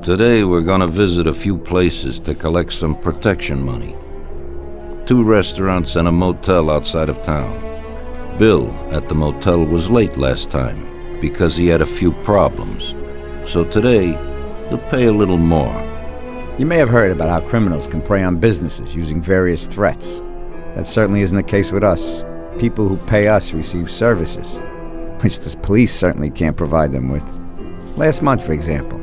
Today we're gonna visit a few places to collect some protection money. 2 restaurants and a motel outside of town. Bill at the motel was late last time because he had a few problems. So today, he'll pay a little more. You may have heard about how criminals can prey on businesses using various threats. That certainly isn't the case with us. People who pay us receive services, which the police certainly can't provide them with. Last month, for example,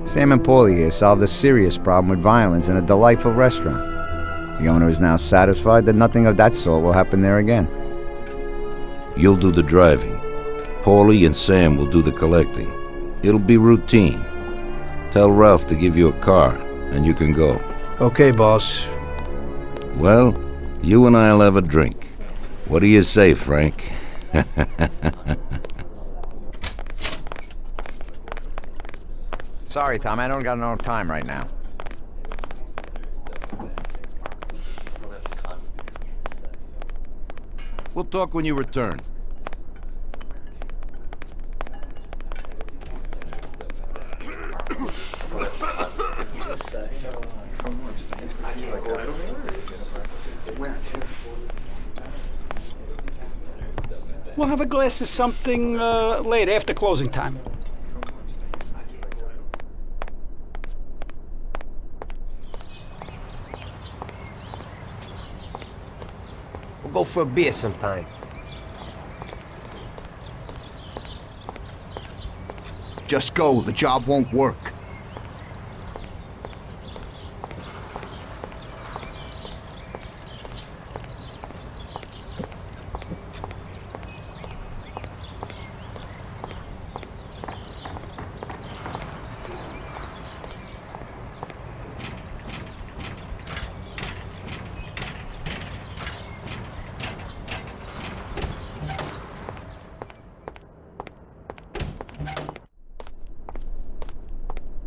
Sam and Paulie here solved a serious problem with violence in a delightful restaurant. The owner is now satisfied that nothing of that sort will happen there again. You'll do the driving. Paulie and Sam will do the collecting. It'll be routine. Tell Ralph to give you a car, and you can go. Okay, boss. Well, you and I'll have a drink. What do you say, Frank? Sorry, Tom, I don't got enough time right now. We'll talk when you return. We'll have a glass of something later, after closing time. We'll go for a beer sometime. Just go, the job won't work.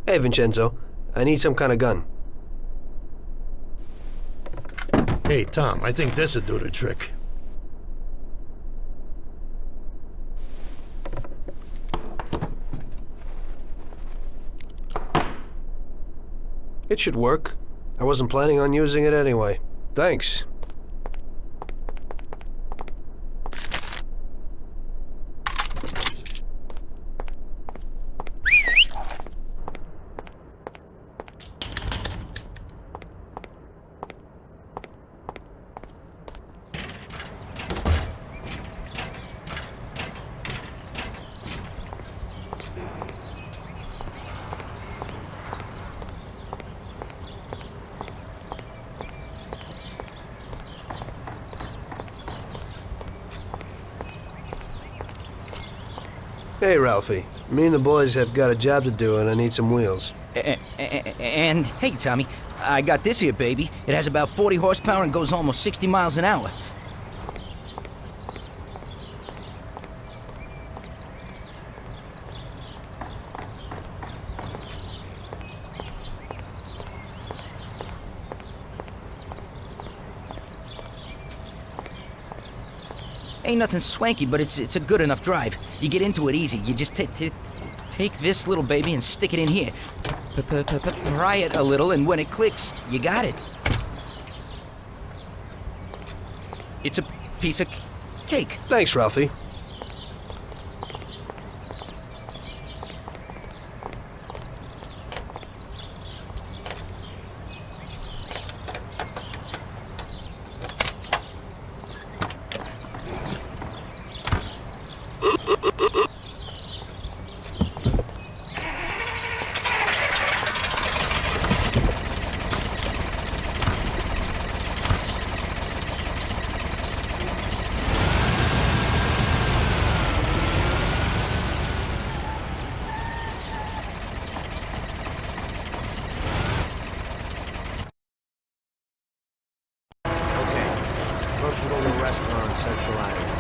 Hey, Vincenzo. I need some kind of gun. Hey, Tom, I think this'll do the trick. It should work. I wasn't planning on using it anyway. Thanks. Hey, Ralphie. Me and the boys have got a job to do, and I need some wheels. And, hey, Tommy, I got this here, baby. It has about 40 horsepower and goes almost 60 miles an hour. Ain't nothing swanky, but it's a good enough drive. You get into it easy. You just take this little baby and stick it in here. Pry it a little, and when it clicks, you got it. It's a piece of cake. Thanks, Ralphie. First, we'll go to a restaurant in Central Island.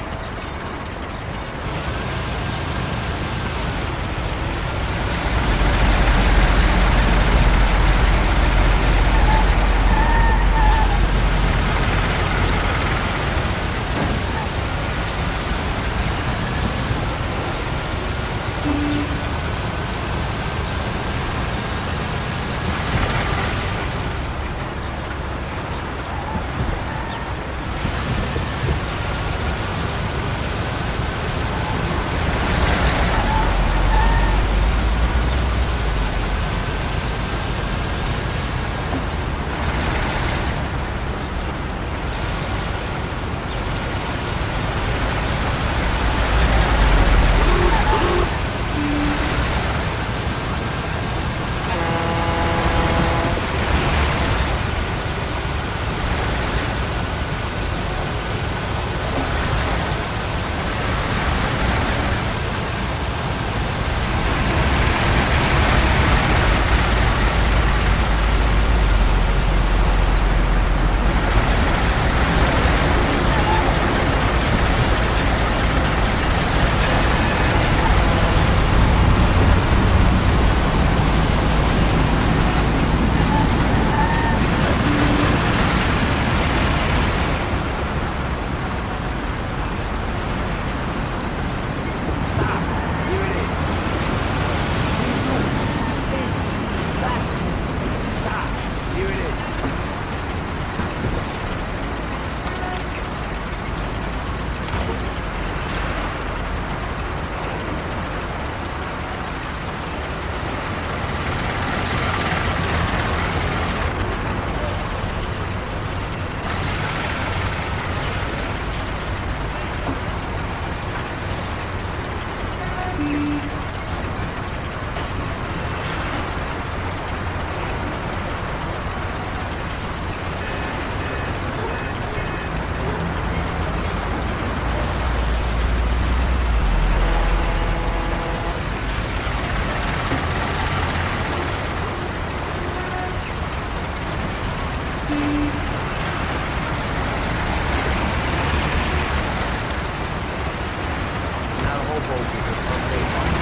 Hoboken on Maple.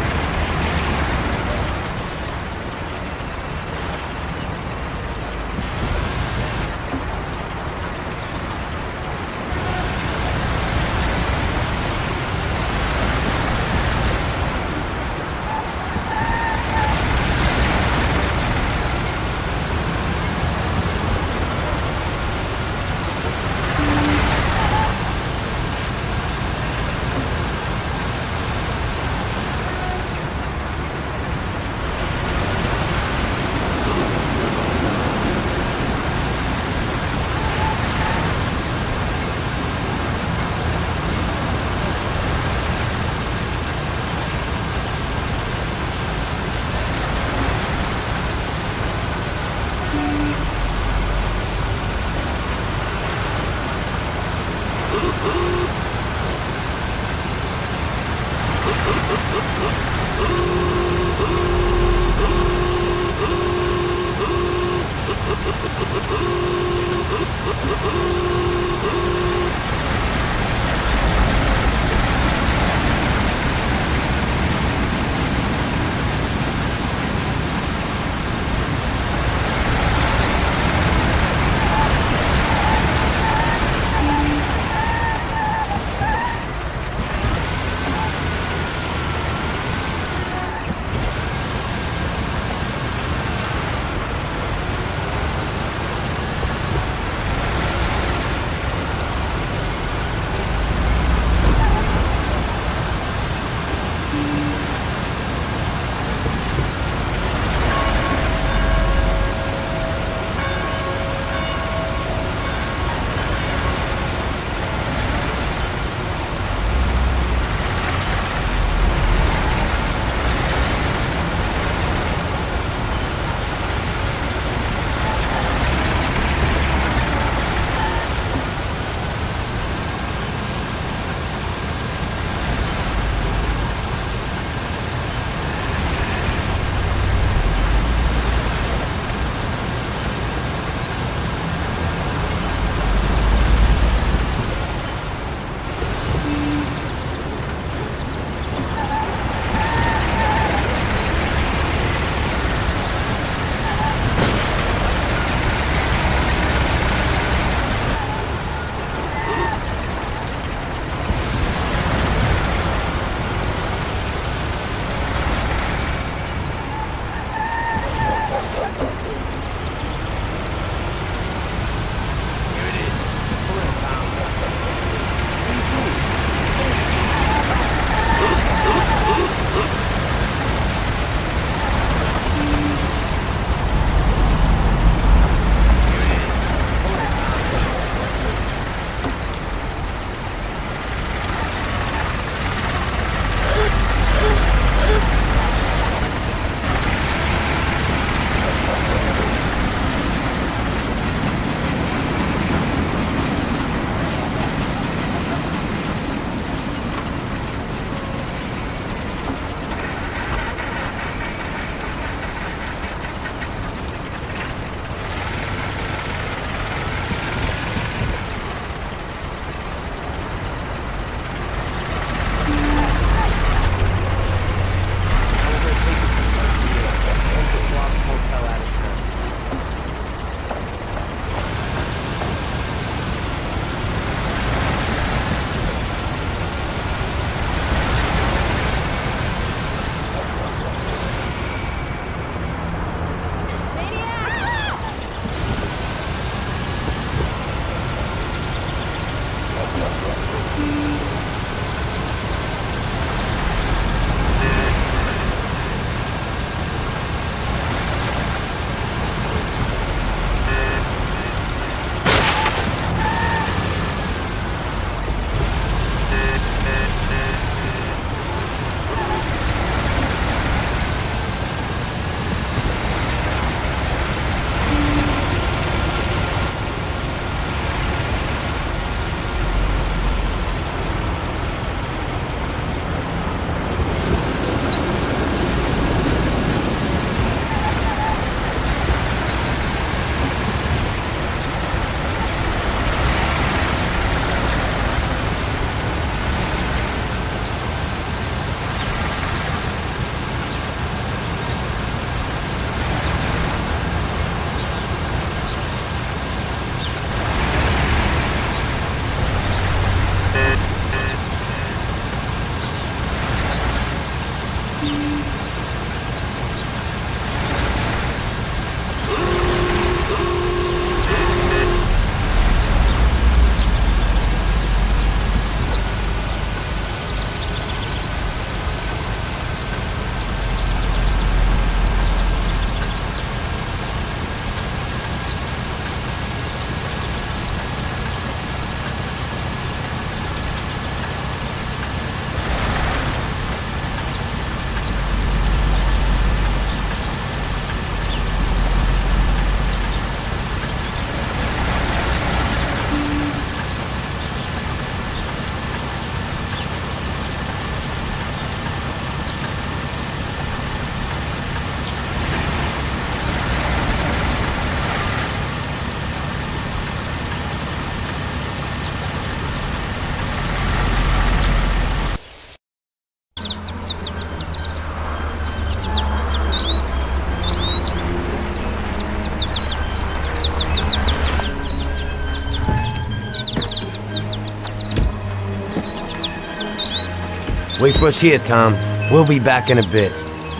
Wait for us here, Tom. We'll be back in a bit.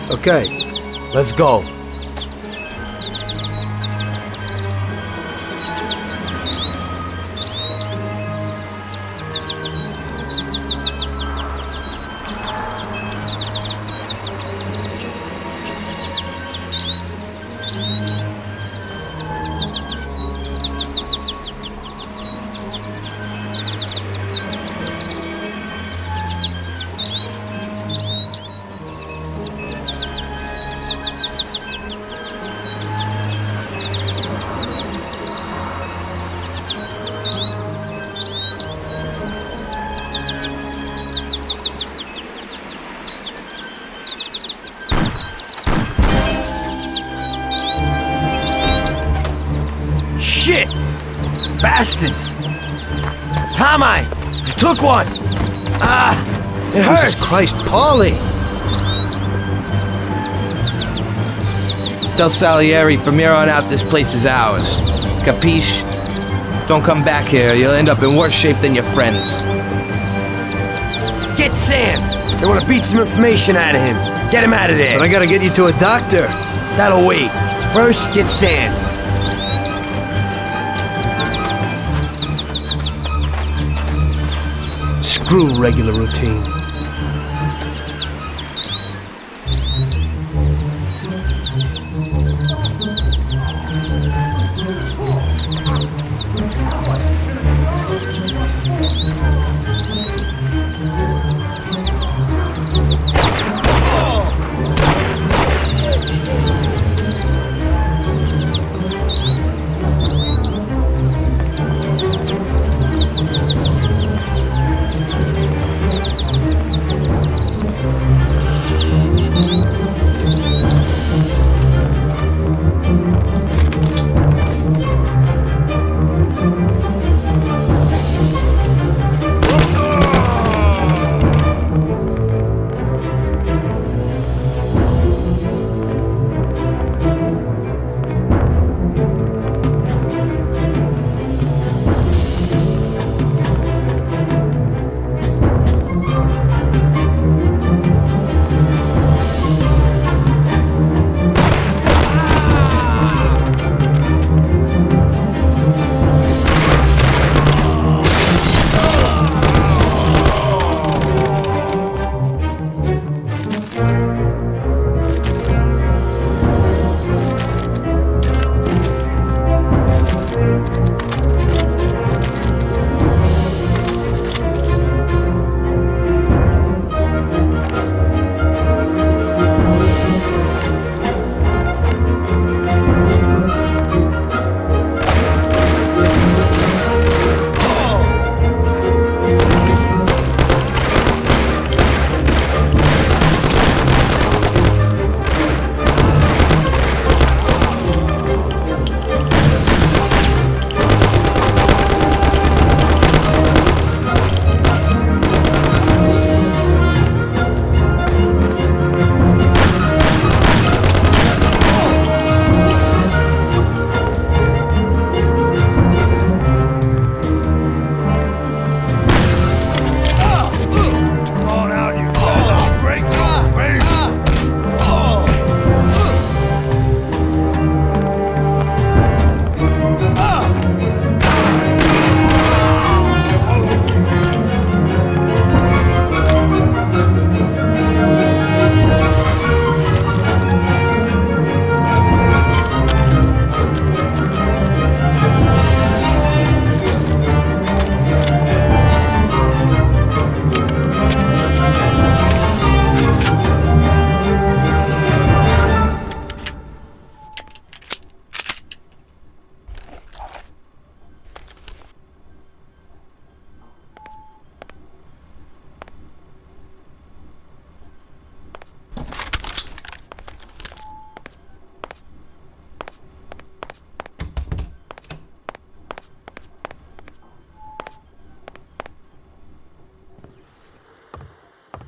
Okay. Let's go. Shit! Bastards! Tom, I took one! Ah! It hurts! Jesus Christ, Paulie! Tell Salieri from here on out this place is ours. Capiche? Don't come back here, you'll end up in worse shape than your friends. Get Sam! They want to beat some information out of him. Get him out of there. But I gotta get you to a doctor. That'll wait. First, get Sam. Screw regular routine.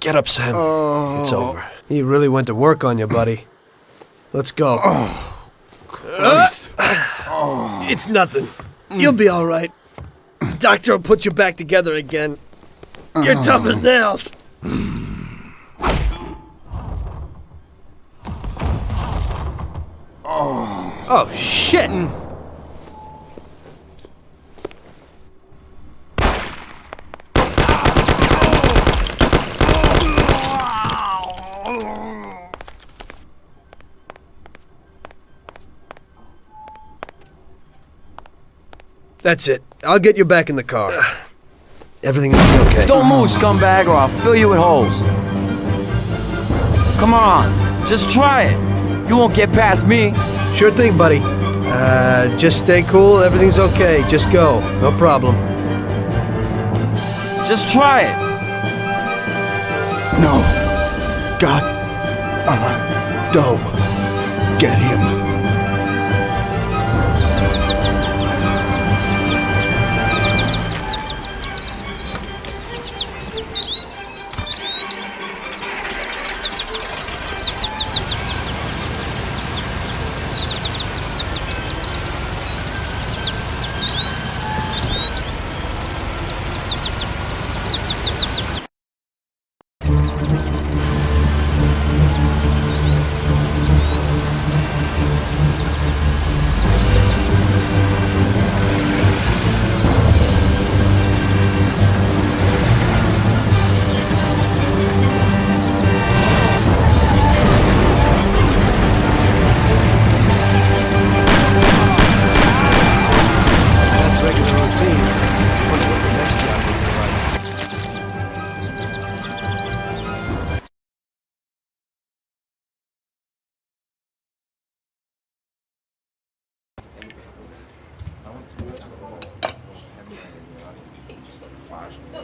Get up, Sam. It's over. He really went to work on you, buddy. Let's go. It's nothing. You'll be all right. The doctor will put you back together again. You're tough as nails. Oh, shit! That's it. I'll get you back in the car. Everything will be okay. Don't move, scumbag, or I'll fill you with holes. Come on, just try it. You won't get past me. Sure thing, buddy. Just stay cool. Everything's okay. Just go. No problem. Just try it. No. God. Doe. Get him.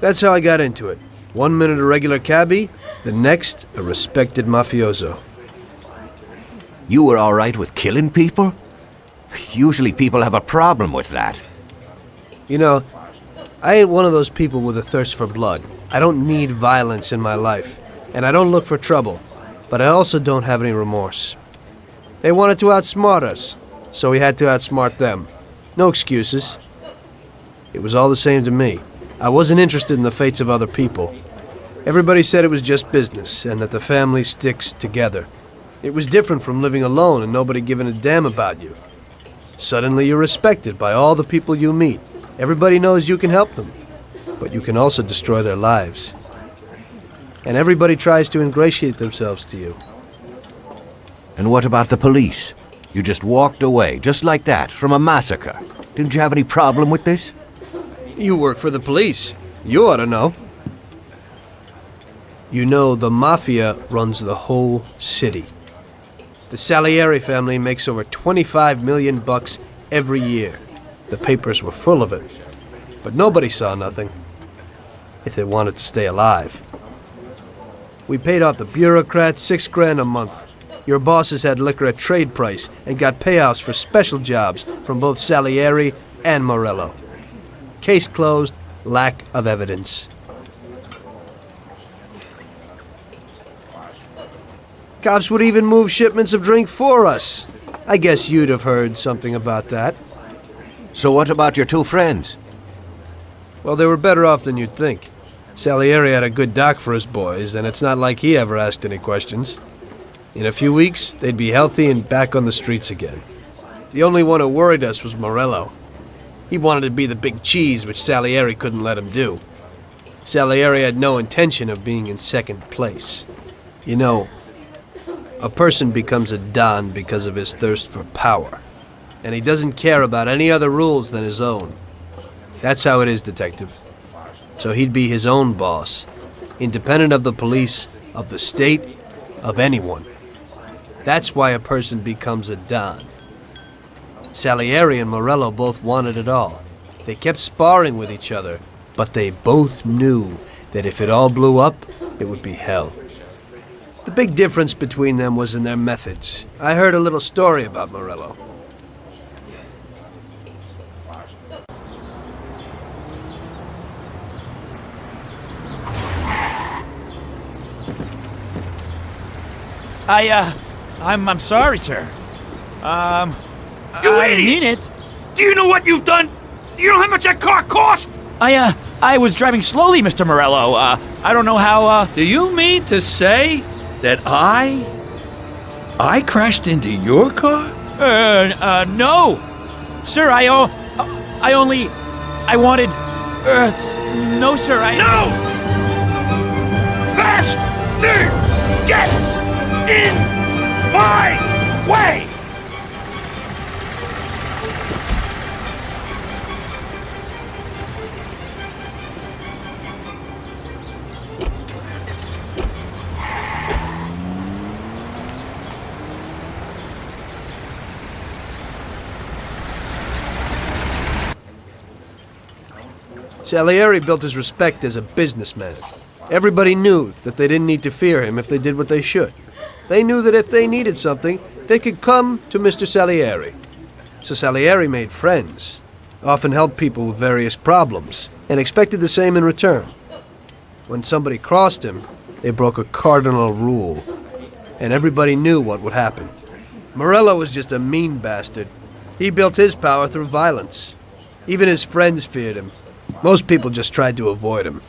That's how I got into it. 1 minute a regular cabbie, the next a respected mafioso. You were all right with killing people? Usually people have a problem with that. You know, I ain't one of those people with a thirst for blood. I don't need violence in my life, and I don't look for trouble, but I also don't have any remorse. They wanted to outsmart us, so we had to outsmart them. No excuses. It was all the same to me. I wasn't interested in the fates of other people. Everybody said it was just business, and that the family sticks together. It was different from living alone and nobody giving a damn about you. Suddenly you're respected by all the people you meet. Everybody knows you can help them, but you can also destroy their lives. And everybody tries to ingratiate themselves to you. And what about the police? You just walked away, just like that, from a massacre. Didn't you have any problem with this? You work for the police. You ought to know. You know, the Mafia runs the whole city. The Salieri family makes over 25 million bucks every year. The papers were full of it. But nobody saw nothing. If they wanted to stay alive. We paid off the bureaucrats $6 grand a month. Your bosses had liquor at trade price and got payouts for special jobs from both Salieri and Morello. Case closed, lack of evidence. Cops would even move shipments of drink for us. I guess you'd have heard something about that. So what about your two friends? Well, they were better off than you'd think. Salieri had a good doc for his boys, and it's not like he ever asked any questions. In a few weeks, they'd be healthy and back on the streets again. The only one who worried us was Morello. He wanted to be the big cheese, which Salieri couldn't let him do. Salieri had no intention of being in second place. You know, a person becomes a Don because of his thirst for power, and he doesn't care about any other rules than his own. That's how it is, Detective. So he'd be his own boss, independent of the police, of the state, of anyone. That's why a person becomes a Don. Salieri and Morello both wanted it all. They kept sparring with each other, but they both knew that if it all blew up, it would be hell. The big difference between them was in their methods. I heard a little story about Morello. I'm sorry, sir. You I didn't idiot! mean it. Do you know what you've done? Do you know how much that car cost? I was driving slowly, Mr. Morello. I don't know how, Do you mean to say that I crashed into your car? no. Sir, I wanted, no, sir, No! Bastard gets in my way! Salieri built his respect as a businessman. Everybody knew that they didn't need to fear him if they did what they should. They knew that if they needed something, they could come to Mr. Salieri. So Salieri made friends, often helped people with various problems, and expected the same in return. When somebody crossed him, they broke a cardinal rule, and everybody knew what would happen. Morello was just a mean bastard. He built his power through violence. Even his friends feared him. Most people just tried to avoid him.